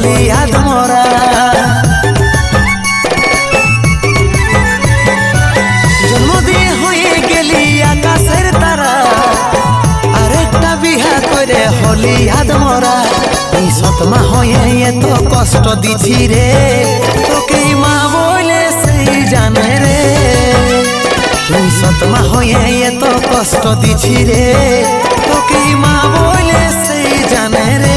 হলি আদমরা। জন্ম দিয়ে হয়ে গেলি আকাশের তারা, আরেকটা বিহা করে হলি আদমরা। এই সতমা হয়ে এত কষ্ট দিছি রে, তোকেই মা বলে সেই জানে রে। তুই সতমা হয়ে এত কষ্ট দিছি রে, তোকেই মা বলে সেই জানে রে।